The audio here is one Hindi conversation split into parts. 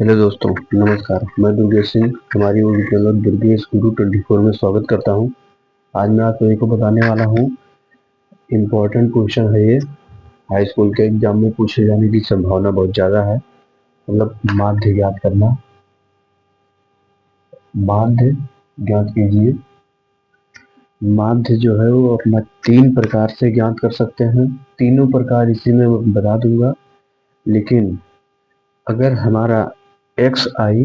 हेलो दोस्तों, नमस्कार। मैं दुर्गेश सिंह हमारी यूट्यूब चैनल दुर्गेश गुरु 24 में स्वागत करता हूं। आज मैं आप सभी को बताने वाला हूं, इम्पोर्टेंट क्वेश्चन है ये। हाई स्कूल के एग्जाम में पूछे जाने की संभावना बहुत ज़्यादा है। मतलब माध्य ज्ञात करना। माध्य ज्ञात कीजिए। माध्य जो है वो अपना 3 प्रकार से ज्ञात कर सकते हैं। तीनों प्रकार इसी में बता दूंगा। लेकिन अगर हमारा एक्स आई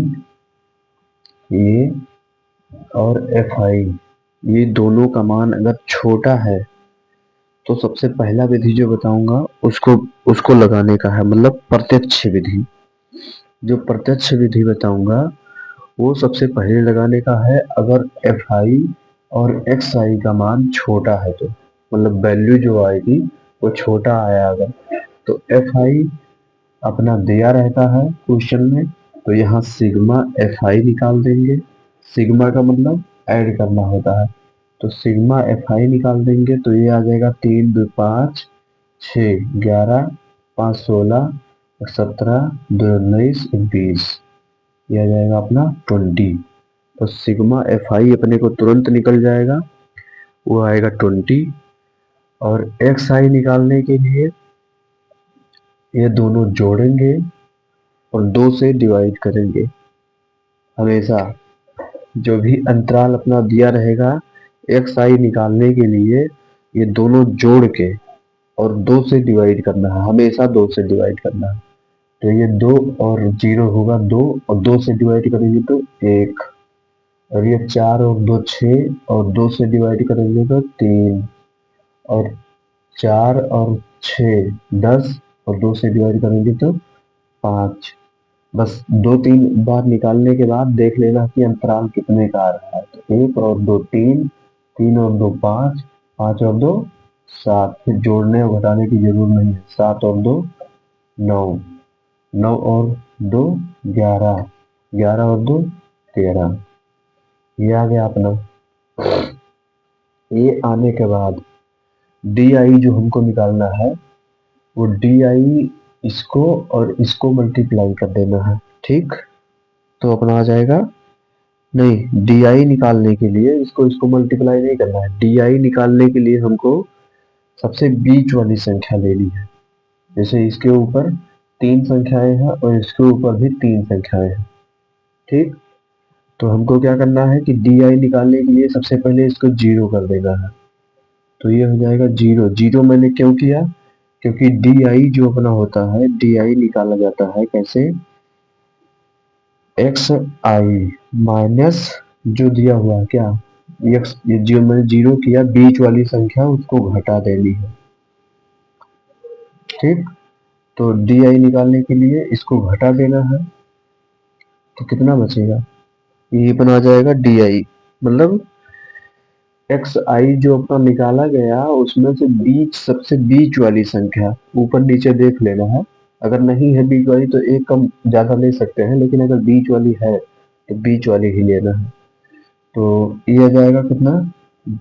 ये और एफ आई ये दोनों का मान अगर छोटा है तो सबसे पहला विधि जो बताऊंगा उसको उसको लगाने का है, मतलब प्रत्यक्ष विधि। जो प्रत्यक्ष विधि बताऊंगा वो सबसे पहले लगाने का है अगर एफ आई और एक्स आई का मान छोटा है तो, मतलब वैल्यू जो आएगी वो छोटा आया अगर, तो एफ आई अपना दिया रहता है क्वेश्चन में, तो यहाँ सिग्मा एफ आई निकाल देंगे। सिग्मा का मतलब ऐड करना होता है, तो सिग्मा एफ आई निकाल देंगे तो ये आ जाएगा 3 2 5 6 11 5 16 17 2 19 20। ये आ जाएगा अपना 20। तो सिग्मा एफ आई अपने को तुरंत निकल जाएगा, वो आएगा 20। और एक्स आई निकालने के लिए ये दोनों जोड़ेंगे और 2 से डिवाइड करेंगे। हमेशा जो भी अंतराल अपना दिया रहेगा एक्स आई निकालने के लिए ये दोनों जोड़ के और 2 से डिवाइड करना है, हमेशा 2 से डिवाइड करना है। तो ये 2 और 0 होगा 2, और 2 से डिवाइड करेंगे तो 1। और ये 4 और 2 6, और 2 से डिवाइड करेंगे तो 3। और 4 और 6 10, और 2 से डिवाइड करेंगे तो 5। बस 2-3 बार निकालने के बाद देख लेना कि अंतराल कितने का आ रहा है। तो 1 और 2 3, 3 और 2 5, 5 और 2 7। फिर जोड़ने और घटाने की जरूरत नहीं है। 7 और 2 9, 9 और 2 11, 11 और 2 13। ये आ गया अपना। ये आने के बाद डी आई जो हमको निकालना है, वो डी आई इसको और इसको मल्टीप्लाई कर देना है। ठीक, तो अपना आ जाएगा। नहीं, डी आई निकालने के लिए इसको इसको मल्टीप्लाई नहीं करना है। डी आई निकालने के लिए हमको सबसे बीच वाली संख्या लेनी है। जैसे इसके ऊपर 3 संख्याएं हैं और इसके ऊपर भी 3 संख्याएं हैं। ठीक, तो हमको क्या करना है कि डी आई निकालने के लिए सबसे पहले इसको 0 कर देना है। तो ये हो जाएगा 0। 0 मैंने क्यों किया? क्योंकि डी आई जो अपना होता है, डी आई निकाला जाता है कैसे? एक्स आई माइनस जो दिया हुआ है क्या, एक्स, ये जो मैंने 0 किया बीच वाली संख्या उसको घटा देनी है। ठीक, तो डी आई निकालने के लिए इसको घटा देना है, तो कितना बचेगा? ये अपना आ जाएगा डी आई, मतलब एक्स आई जो अपना निकाला गया उसमें से बीच, सबसे बीच वाली संख्या, ऊपर नीचे देख लेना है। अगर नहीं है बीच वाली तो एक कम ज्यादा ले सकते हैं, लेकिन अगर बीच वाली है तो बीच वाली ही लेना है। तो ये आ जाएगा कितना?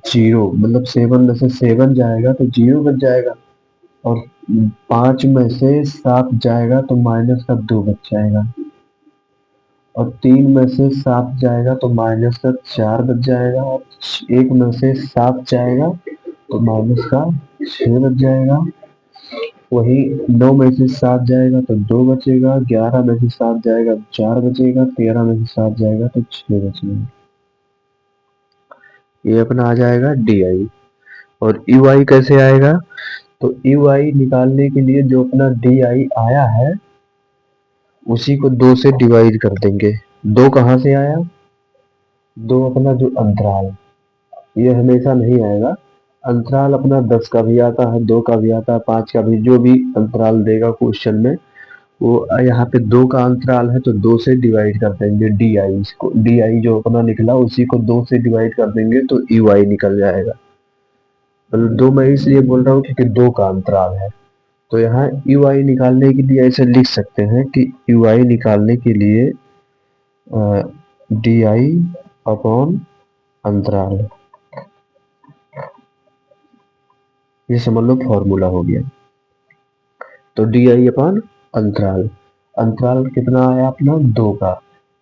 0, मतलब 7 में से 7 जाएगा तो 0 बच जाएगा। और 5 में से 7 जाएगा तो माइनस का 2 बच जाएगा। और 3 में से 7 जाएगा तो माइनस का 4 बच जाएगा। और 1 में से 7 जाएगा तो माइनस का 6 बच जाएगा। वही 9 में से 7 जाएगा तो 2 बचेगा। 11 में से 7 जाएगा तो 4 बचेगा। 13 में से 7 जाएगा तो 6 बचेगा। ये अपना आ जाएगा डी आई। और यू आई कैसे आएगा? तो यू आई निकालने के लिए जो अपना डी आई आया है उसी को 2 से डिवाइड कर देंगे। 2 कहाँ से आया? 2 अपना जो अंतराल, ये हमेशा नहीं आएगा। अंतराल अपना 10 का भी आता है, 2 का भी आता है, 5 का भी, जो भी अंतराल देगा क्वेश्चन में वो। यहाँ पे 2 का अंतराल है तो 2 से डिवाइड कर देंगे डी आई को। डी आई जो अपना निकला उसी को 2 से डिवाइड कर देंगे तो यू आई निकल जाएगा। मतलब 2 मैं इसलिए बोल रहा हूँ क्योंकि 2 का अंतराल है। तो यहाँ यू आई निकालने के लिए ऐसे लिख सकते हैं कि यू आई निकालने के लिए डी आई अपॉन अंतराल, ये समझ लो फॉर्मूला हो गया। तो डी आई अपॉन अंतराल। अंतराल कितना आया अपना 2 का,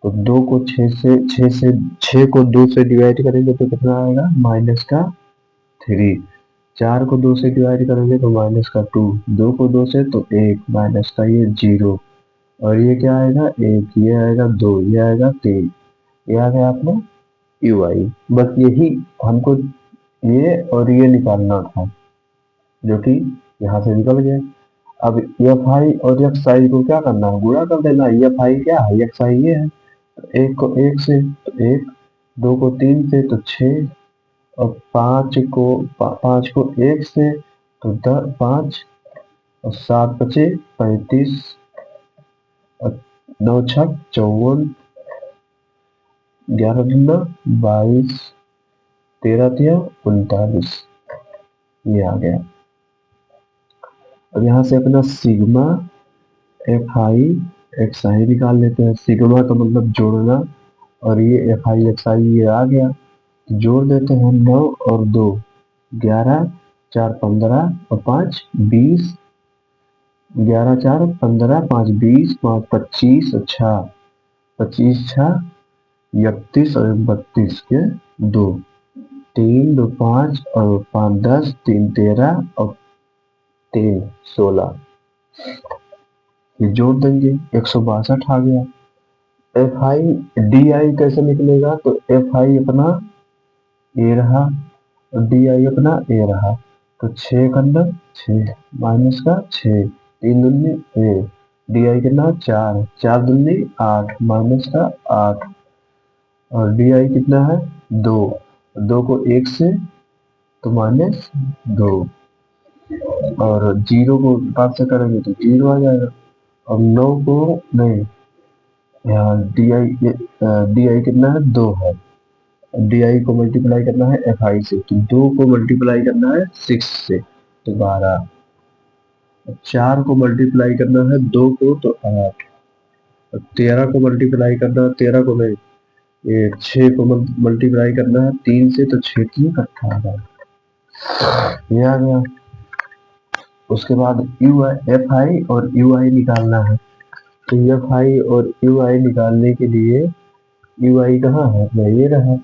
तो 2 को 6 को 2 से डिवाइड करेंगे तो कितना आएगा -3। 4 को 2 से डिवाइड करेंगे तो -2, 2 को 2 से तो 1 माइनस का ये 0, और ये क्या आएगा 1, ये आएगा 2, ये आएगा 3, ये आ गया अपना यू आई। बस यही हमको ये और ये निकालना था, जो कि यहाँ से निकल गया। अब एफ आई और एक्स आई को क्या करना है, गुणा कर देना। एफ आई क्या है, एक्स आई ये है, तो 1 को 1 से तो 1, 2 को 3 से तो 6, और 5 को 1 से तो 5, और 7 बचे 35, और 9 छक 54, 11 दूना 22, 13 तिया 39, ये आ गया। अब यहाँ से अपना सिग्मा एफ आई एक्स आई निकाल लेते हैं। सिग्मा का मतलब जोड़ना, और ये एफ आई एक्स आई ये आ गया, जोड़ देते हैं 9 और 2 11, 4 15 और 5 20, 11 4 15, 5 20, 5 25, अच्छा 25 6 31 और 32 के 2, 3 2 5 और 5 10, 3 13 और 3 16, ये जोड़ देंगे 162 आ गया। एफ आई डी आई कैसे निकलेगा, तो एफ आई अपना ए रहा और डी आई अपना ए रहा, तो 6 कंडम 6 माइनस का 6, 3 दूनी ए, डी आई कितना 4, 4 दूनी 8 माइनस का 8, और डी आई कितना है 2, 2 को 1 से तो -2, और 0 को 5 से करेंगे तो 0 आ जाएगा, और 9 को नहीं, यहाँ डी आई कितना है 2 है, डी आई को मल्टीप्लाई करना है एफ आई से, तो 2 को मल्टीप्लाई करना है 6 से तो 12, 4 को मल्टीप्लाई करना है 2 को तो 8, 13 को मल्टीप्लाई करना है 13 को नहीं, ये 6 को मल्टीप्लाई करना है 3 से तो 6 की 18, ये आ गया। उसके बाद यू एफ आई और यू आई निकालना है, तो एफ आई और यू आई निकालने के लिए यू आई कहाँ है, मैं ये रहा,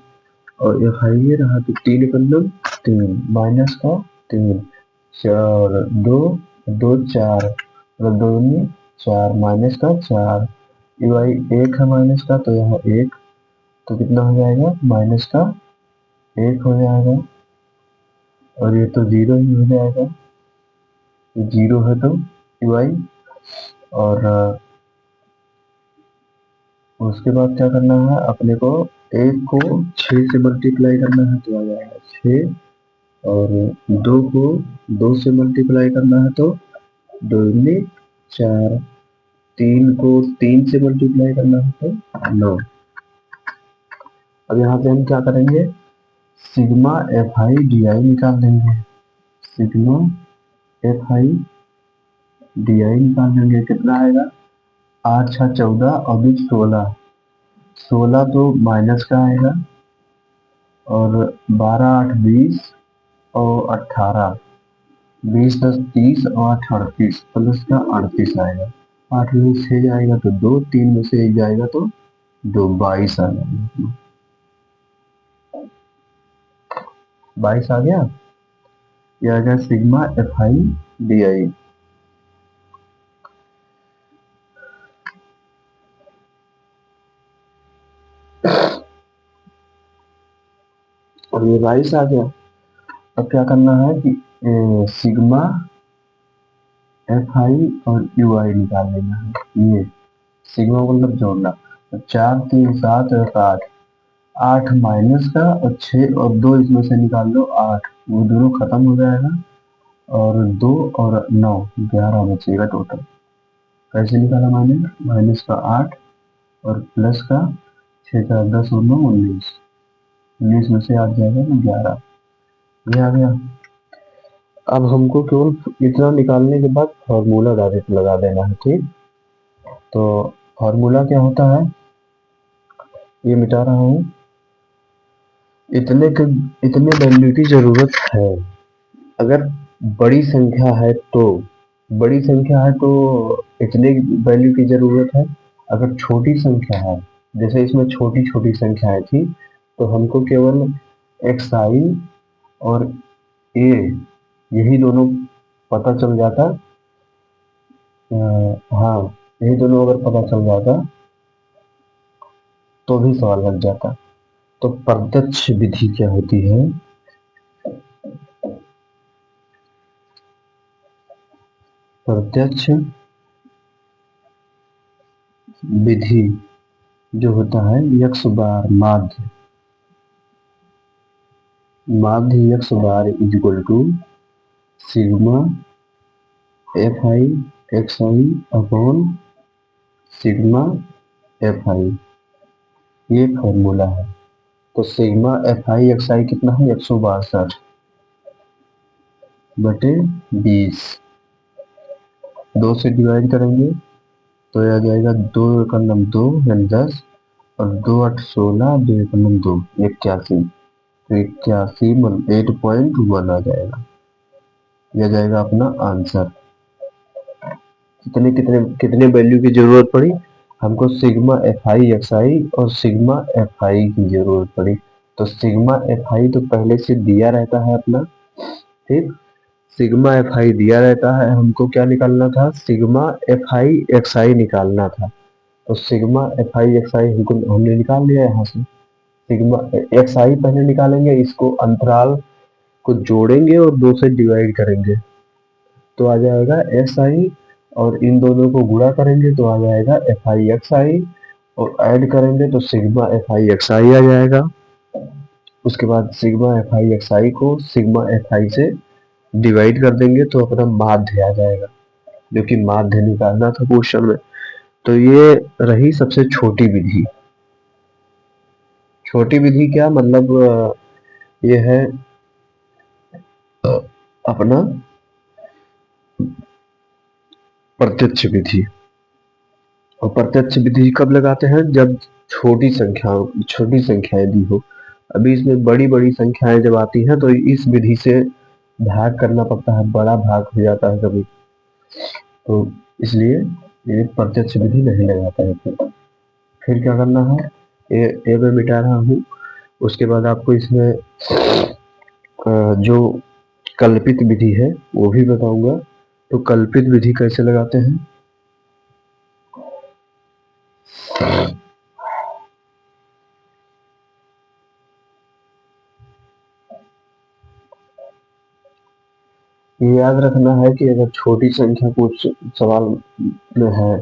और एफ आई ये रहा, तो 3 पंद्रह 3 माइनस का 3, 4 2 2 4, मतलब 2 में 4 माइनस का 4, यू आई 1 है माइनस का, तो यहाँ 1, तो कितना हो जाएगा माइनस का 1 हो जाएगा, और ये तो 0 ही हो जाएगा, ये 0 है तो यू आई, और उसके बाद क्या करना है अपने को, 1 को 6 से मल्टीप्लाई करना है तो आ जाएगा 6, और 2 को 2 से मल्टीप्लाई करना है तो 2 में 4, 3 को 3 से मल्टीप्लाई करना है तो 9। अब यहाँ से हम क्या करेंगे, sigma F I D I निकाल देंगे, sigma F I D I निकाल देंगे, कितना आएगा 8 6 14 और 16, 16 तो माइनस का आएगा, और 12 8 20 और 18, 20 10 30 और 8 38, प्लस का 38 आएगा, 8 में 6 जाएगा तो 2, 3 में से 1 जाएगा तो 2, 22 आ जाएगा, 22 आ गया। यह आ गया sigma F I D I. और ये 22 आ गया। अब क्या करना है कि सिग्मा एफ आई और यू आई निकाल लेना है। ये सिग्मा मतलब जोड़ना, तो 4 3 7 और 8, 8 माइनस का और 6 और 2 इसमें से निकाल लो 8, वो दोनों खत्म हो जाएगा, और 2 और 9 11 बचेगा टोटल। कैसे निकाला मैंने, माइनस का 8 और प्लस का 6 4 10 और 9 19, 19 में से 8 जाएगा तो 11, ये आ गया। अब हमको केवल इतना निकालने के बाद फॉर्मूला डायरेक्ट लगा देना है, ठीक। तो फॉर्मूला क्या होता है, ये मिटा रहा हूँ, इतने वैल्यू की जरूरत है। अगर बड़ी संख्या है तो बड़ी संख्या है तो इतने वैल्यू की जरूरत है। अगर छोटी संख्या है, जैसे इसमें छोटी छोटी संख्याएं थी, तो हमको केवल एक्स आई और ए यही दोनों पता चल जाता। हाँ, यही दोनों अगर पता चल जाता तो भी सवाल लग जाता। तो प्रत्यक्ष विधि क्या होती है? प्रत्यक्ष विधि जो होता है यक्स बार माध्य, माध्य x bar is equal to sigma F I x I upon sigma F i, ये फॉर्मूला है। तो सिग्मा एफ आई एक्स आई कितना है? 162 बटे 20। 2 से डिवाइड करेंगे तो यह आ जाएगा 2 एकम नम 2 यानी 10, और 2 8 16, 2 एकम नम 2 81। तो 81 8.1 आ जाएगा। यह जाएगा अपना आंसर। कितने कितने कितने वैल्यू की जरूरत पड़ी हमको? सिग्मा एफ आई एक्स आई और सिग्मा एफ आई की जरूरत पड़ी। तो सिग्मा एफ आई तो पहले से दिया रहता है अपना, ठीक। सिग्मा एफ आई दिया रहता है, हमको क्या निकालना था? सिग्मा एफ आई एक्स आई निकालना था। तो सिग्मा एफ आई एक्स आई हमने निकाल लिया यहाँ से। सिग्मा एक्स आई पहले निकालेंगे, इसको अंतराल को जोड़ेंगे और 2 से डिवाइड करेंगे तो आ जाएगा एस आई, और इन दोनों को गुणा करेंगे तो आ जाएगा एफ आई एक्स आई, और ऐड करेंगे तो सिग्मा एफ आई एक्स आई आ जाएगा। उसके बाद सिग्मा एफ आई एक्स आई को सिग्मा एफ आई से डिवाइड कर देंगे तो अपना माध्य आ जाएगा, जो कि माध्य निकालना था क्वेश्चन में। तो ये रही सबसे छोटी विधि। छोटी विधि क्या मतलब? ये है अपना प्रत्यक्ष विधि। और प्रत्यक्ष विधि कब लगाते हैं? जब छोटी संख्याएं दी हो। अभी इसमें बड़ी बड़ी संख्याएं जब आती हैं तो इस विधि से भाग करना पड़ता है, बड़ा भाग हो जाता है कभी, तो इसलिए ये प्रत्यक्ष विधि नहीं लगाता है। फिर क्या करना है? ए में मिटा रहा हूँ। उसके बाद आपको इसमें जो कल्पित विधि है वो भी बताऊंगा। तो कल्पित विधि कैसे लगाते हैं? ये याद रखना है कि अगर छोटी संख्या कुछ सवाल में है,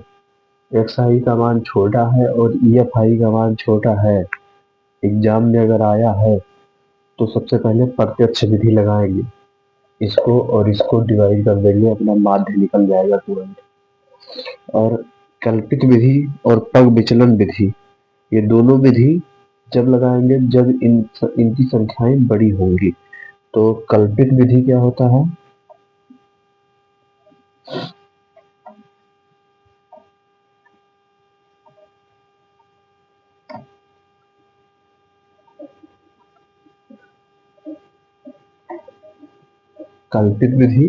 एक्स आई का मान छोटा है और ई एफ आई का मान छोटा है, एग्जाम में अगर आया है, तो सबसे पहले प्रत्यक्ष विधि लगाएंगे, इसको और इसको डिवाइड कर देंगे, अपना माध्य निकल जाएगा तुरंत। और कल्पित विधि और पग विचलन विधि, ये दोनों विधि जब लगाएंगे जब इनकी संख्याएं बड़ी होंगी। तो कल्पित विधि क्या होता है? कल्पित विधि,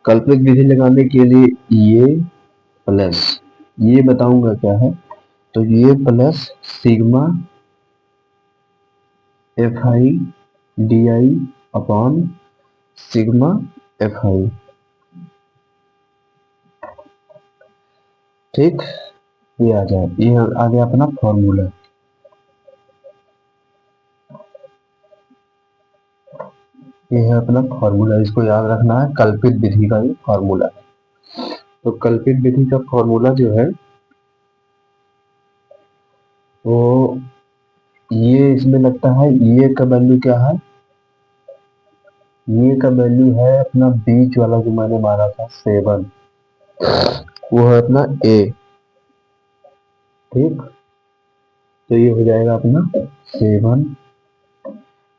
कल्पित विधि लगाने के लिए ये प्लस, ये बताऊंगा क्या है। तो ये plus sigma F I D I upon sigma F I, ठीक। ये आ जाए, ये आ गया अपना फॉर्मूला। ये है अपना फॉर्मूला, इसको याद रखना है, कल्पित विधि का ये फॉर्मूला है। तो कल्पित विधि का फॉर्मूला जो है वो ये इसमें लगता है। ये का वैल्यू क्या है? ये का वैल्यू है अपना बीच वाला जो मैंने मारा था 7, वो है अपना ए, ठीक। तो ये हो जाएगा अपना 7।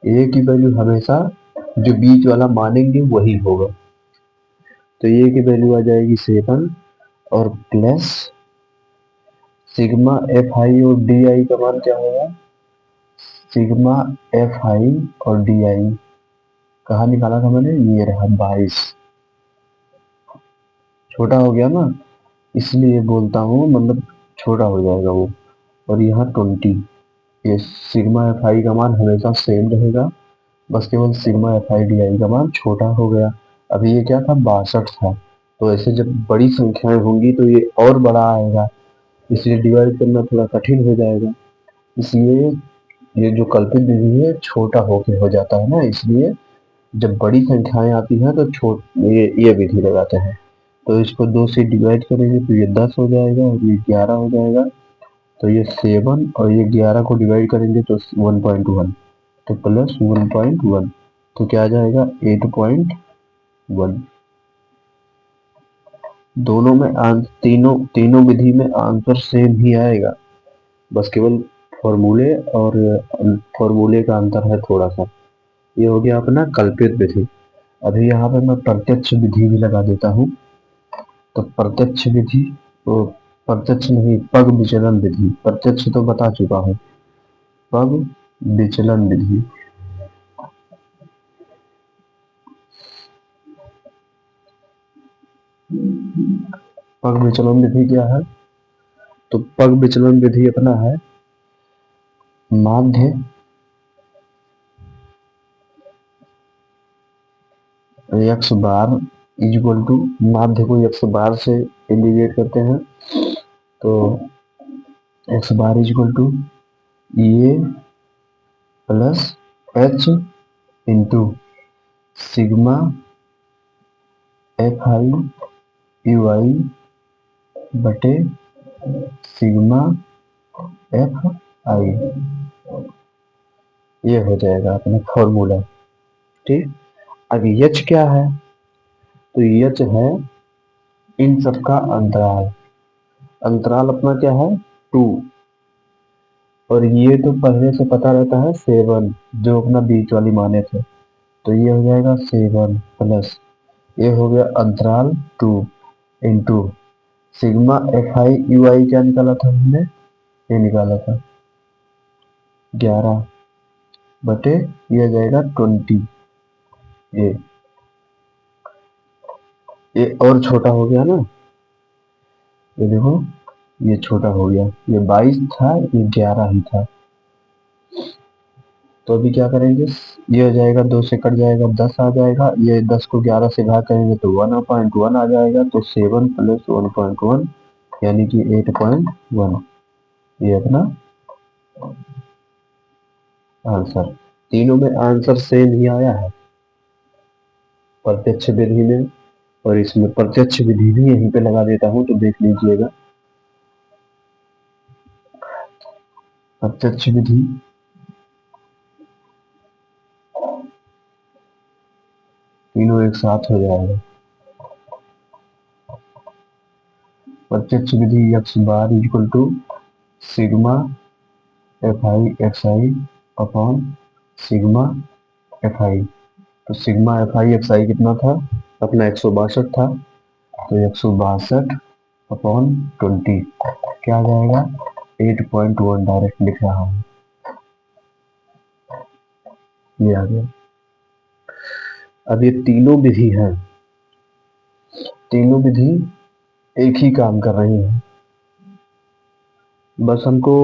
ए की वैल्यू हमेशा जो बीच वाला मानेंगे वही होगा। तो ए की वैल्यू आ जाएगी 7, और प्लस सिग्मा एफ आई और डी आई का मान क्या होगा? सिग्मा एफ आई और डी आई कहाँ निकाला था मैंने, ये रहा 22, छोटा हो गया ना, इसलिए बोलता हूँ, मतलब छोटा हो जाएगा वो। और यहाँ 20, ये सिग्मा एफ आई का मान हमेशा सेम रहेगा, बस केवल sigma F I D I का मान छोटा हो गया। अभी ये क्या था, 62 था। तो ऐसे जब बड़ी संख्याएं होंगी तो ये और बड़ा आएगा, इसलिए डिवाइड करना थोड़ा कठिन हो जाएगा। इसलिए ये जो कल्पित विधि है छोटा होके हो जाता है ना, इसलिए जब बड़ी संख्याएं आती हैं तो ये विधि लगाते हैं। तो इसको 2 से डिवाइड करेंगे तो ये 10 हो जाएगा और ये 11 हो जाएगा। तो ये 7 और ये 11 को डिवाइड करेंगे तो 1.1, तो प्लस 1.1, तो क्या आ जाएगा 8.1। दोनों में तीनों तीनों विधि में आंसर सेम ही आएगा, बस केवल फॉर्मूले और फॉर्मूले का अंतर है थोड़ा सा। ये हो गया अपना कल्पित विधि। अभी यहाँ पे मैं प्रत्यक्ष विधि भी लगा देता हूँ। तो प्रत्यक्ष विधि, तो प्रत्यक्ष नहीं, पग विचलन विधि। प्रत्यक्ष तो बता चुका हूँ, पग विचलन विधि। पग विचलन विधि क्या है, तो पग विचलन विधि अपना है माध्य X bar is equal to, माध्य को एक्स बार से इंडिकेट करते हैं, तो X bar is equal to A plus H into sigma F I U I बटे सिग्मा एफ आई, ये हो जाएगा अपना फॉर्मूला। ठीक, अब एच क्या है, तो एच है इन सबका अंतराल। अंतराल अपना क्या है 2, और ये तो पहले से पता रहता है 7, जो अपना बीच वाली माने थे, तो ये हो जाएगा 7 प्लस ये हो गया अंतराल 2 into sigma F I U I, क्या निकाला था हमने, ये निकाला था 11 बटे ये आ जाएगा 20। ये ये और छोटा हो गया ना, ये देखो ये छोटा हो गया, ये 22 था, ये 11 ही था। तो अभी क्या करेंगे, ये हो जाएगा 2 से कट जाएगा 10 आ जाएगा, ये 10 को 11 से भाग करेंगे तो 1.1 आ जाएगा, तो 7 प्लस 1.1 यानी कि 8.1, ये अपना आंसर। तीनों में आंसर सेम ही आया है, प्रत्यक्ष विधि में और इसमें। प्रत्यक्ष विधि भी यहीं पे लगा देता हूं तो देख लीजिएगा। प्रत्यक्ष विधि तीनों एक साथ हो जाएगा। प्रत्यक्ष विधि X bar equal to sigma F I x I upon sigma F I. तो सिग्मा एफ आई एक्स आई कितना था अपना, 162 था, तो 162 अपॉन 20 क्या आ जाएगा 8.1, डायरेक्ट लिख रहा हूँ, ये आ गया। अब ये तीनों विधि है, तीनों विधि एक ही काम कर रही है, बस हमको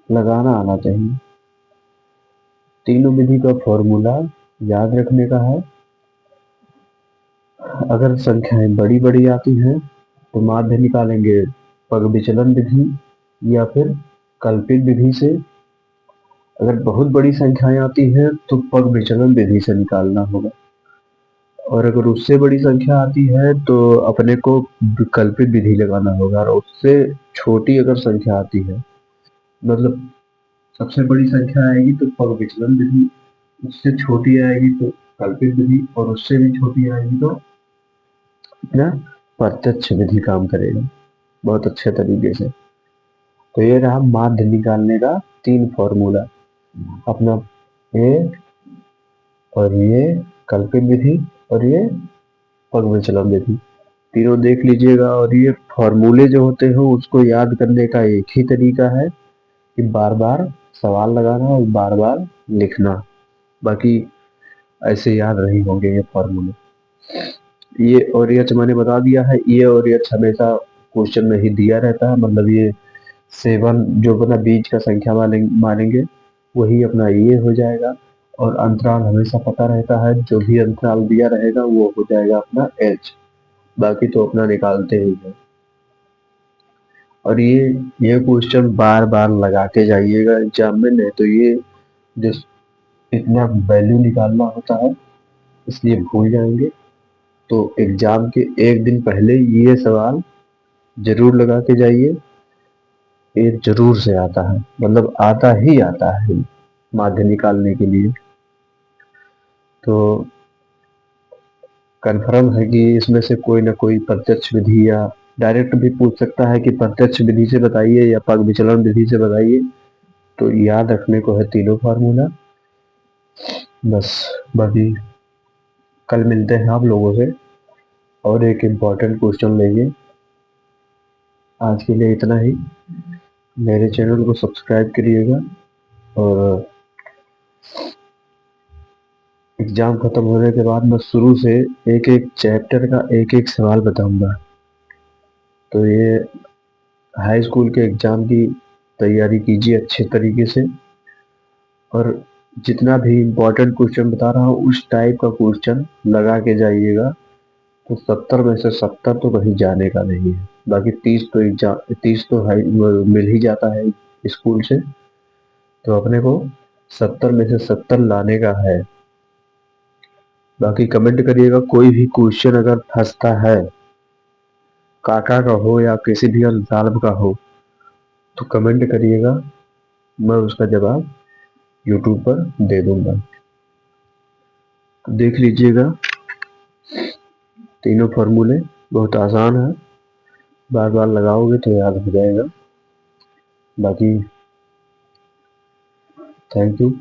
लगाना आना चाहिए। तीनों विधि का फॉर्मूला याद रखने का है, अगर संख्याएं बड़ी बड़ी आती हैं तो माध्य निकालेंगे पग विचलन विधि या फिर कल्पित विधि से। अगर बहुत बड़ी संख्याएं आती हैं तो पग विचलन विधि से निकालना होगा, और अगर उससे बड़ी संख्या आती है तो अपने को विकल्पित विधि लगाना होगा, और उससे छोटी अगर संख्या आती है, मतलब सबसे बड़ी संख्या आएगी तो पग विचलन विधि, उससे छोटी आएगी तो कल्पित विधि, और उससे भी छोटी आएगी तो ना प्रत्यक्ष विधि काम करेगा बहुत अच्छे तरीके से। तो ये रहा माध्य निकालने का 3 फॉर्मूला अपना, ये और ये कल्पित विधि और ये पग विचलन विधि, तीनों देख लीजिएगा। और ये फॉर्मूले जो होते हैं उसको याद करने का एक ही तरीका है कि बार बार सवाल लगाना और बार बार लिखना। बाकी ऐसे याद नहीं होंगे ये फॉर्मूले। ये और एच मैंने बता दिया है, ये और एच हमेशा क्वेश्चन में ही दिया रहता है, मतलब ये 7 जो अपना बीच का संख्या मानेंगे वही अपना ये हो जाएगा। और अंतराल हमेशा पता रहता है, जो भी अंतराल दिया रहेगा वो हो जाएगा अपना एच, बाकी तो अपना निकालते ही है। और ये क्वेश्चन बार बार लगा के जाइएगा एग्जाम में, नहीं तो ये जो इतना वैल्यू निकालना होता है इसलिए भूल जाएंगे। तो एग्जाम के एक दिन पहले ये सवाल जरूर लगा के जाइए, ये जरूर से आता है, मतलब आता ही आता है माध्य निकालने के लिए। तो कन्फर्म है कि इसमें से कोई ना कोई प्रत्यक्ष विधि या डायरेक्ट भी पूछ सकता है कि प्रत्यक्ष विधि से बताइए या पग विचलन विधि से बताइए। तो याद रखने को है तीनों फार्मूला बस। बाकी कल मिलते हैं आप लोगों से और एक इम्पॉर्टेंट क्वेश्चन लेंगे। आज के लिए इतना ही। मेरे चैनल को सब्सक्राइब करिएगा और एग्जाम खत्म होने के बाद मैं शुरू से एक एक चैप्टर का एक एक सवाल बताऊंगा। तो ये हाई स्कूल के एग्जाम की तैयारी कीजिए अच्छे तरीके से, और जितना भी इम्पोर्टेंट क्वेश्चन बता रहा हूँ उस टाइप का क्वेश्चन लगा के जाइएगा। तो 70 में से 70 तो कहीं जाने का नहीं है, बाकी 30 तो हाई मिल ही जाता है स्कूल से। तो अपने को 70 में से 70 लाने का है। बाकी कमेंट करिएगा कोई भी क्वेश्चन अगर फंसता है, काका का हो या किसी भी अंतराल का हो, तो कमेंट करिएगा, मैं उसका जवाब यूट्यूब पर दे दूंगा। देख लीजिएगा तीनों फॉर्मूले बहुत आसान है, बार बार लगाओगे तो याद हो जाएगा। बाकी थैंक यू।